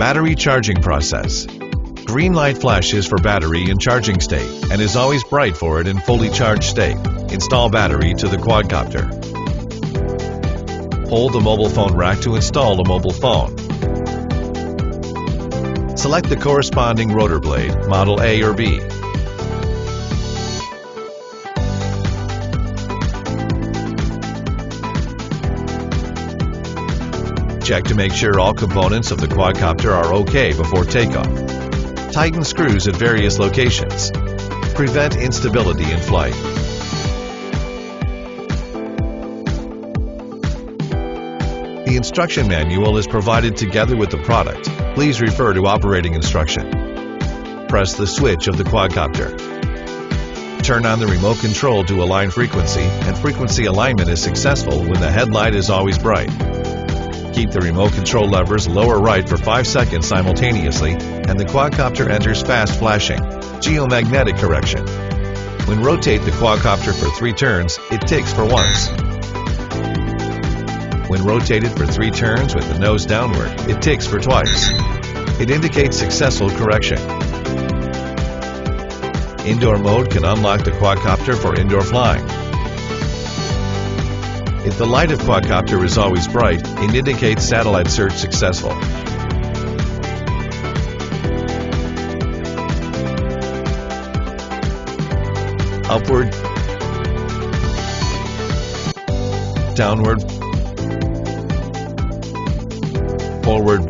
Battery charging process. Green light flashes for battery in charging state and is always bright for it in fully charged state. Install battery to the quadcopter. Hold the mobile phone rack to install the mobile phone. Select the corresponding rotor blade, model A or B. Check to make sure all components of the quadcopter are okay before takeoff. Tighten screws at various locations. Prevent instability in flight. The instruction manual is provided together with the product. Please refer to operating instruction. Press the switch of the quadcopter. Turn on the remote control to align frequency, and frequency alignment is successful when the headlight is always bright. Keep the remote control levers lower right for 5 seconds simultaneously, and the quadcopter enters fast flashing, geomagnetic correction. When rotate the quadcopter for 3 turns, it ticks for once. When rotated for 3 turns with the nose downward, it ticks for twice. It indicates successful correction. Indoor mode can unlock the quadcopter for indoor flying. If the light of quadcopter is always bright, it indicates satellite search successful. Upward, downward, forward,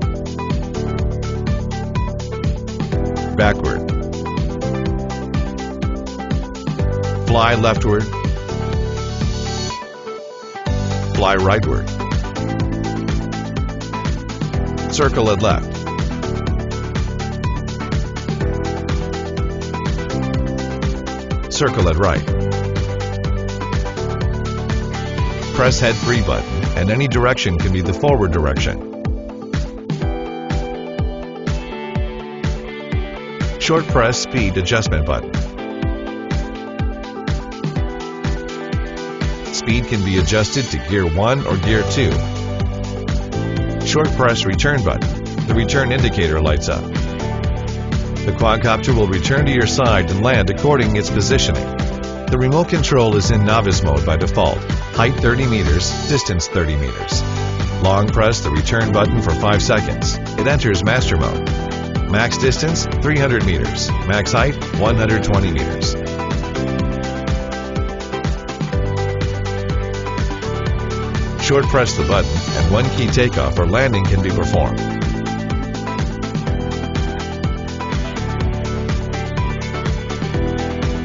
backward. Fly leftward, fly rightward. Circle at left. Circle at right. Press head free button, and any direction can be the forward direction. Short press speed adjustment button. Speed can be adjusted to gear 1 or gear 2. Short press return button. The return indicator lights up. The quadcopter will return to your side and land according its positioning. The remote control is in novice mode by default. Height 30 meters, distance 30 meters. Long press the return button for 5 seconds. It enters master mode. Max distance 300 meters. Max height 120 meters. Short press the button and 1 key takeoff or landing can be performed.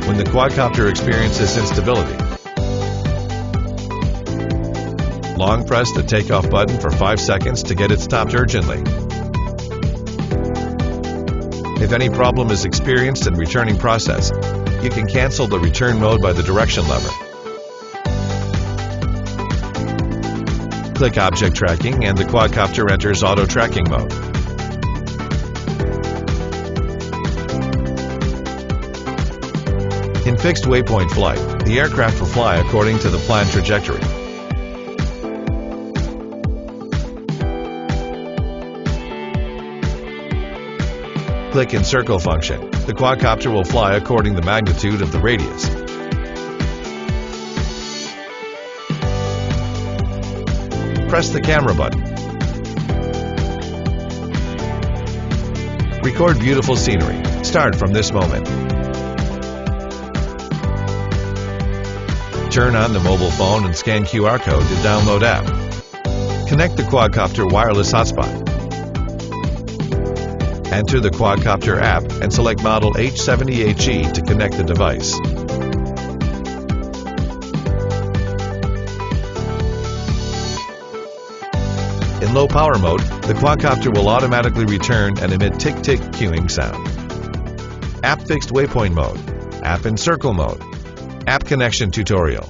When the quadcopter experiences instability, long press the takeoff button for 5 seconds to get it stopped urgently. If any problem is experienced in returning process, you can cancel the return mode by the direction lever. Click Object Tracking and the quadcopter enters Auto Tracking mode. In fixed waypoint flight, the aircraft will fly according to the planned trajectory. Click Encircle function. The quadcopter will fly according to the magnitude of the radius. Press the camera button. Record beautiful scenery. Start from this moment. Turn on the mobile phone and scan QR code to download app. Connect the quadcopter wireless hotspot. Enter the quadcopter app and select model H70HE to connect the device. In low power mode, the quadcopter will automatically return and emit tick-tick queuing sound. App fixed waypoint mode, app encircle mode, app connection tutorial.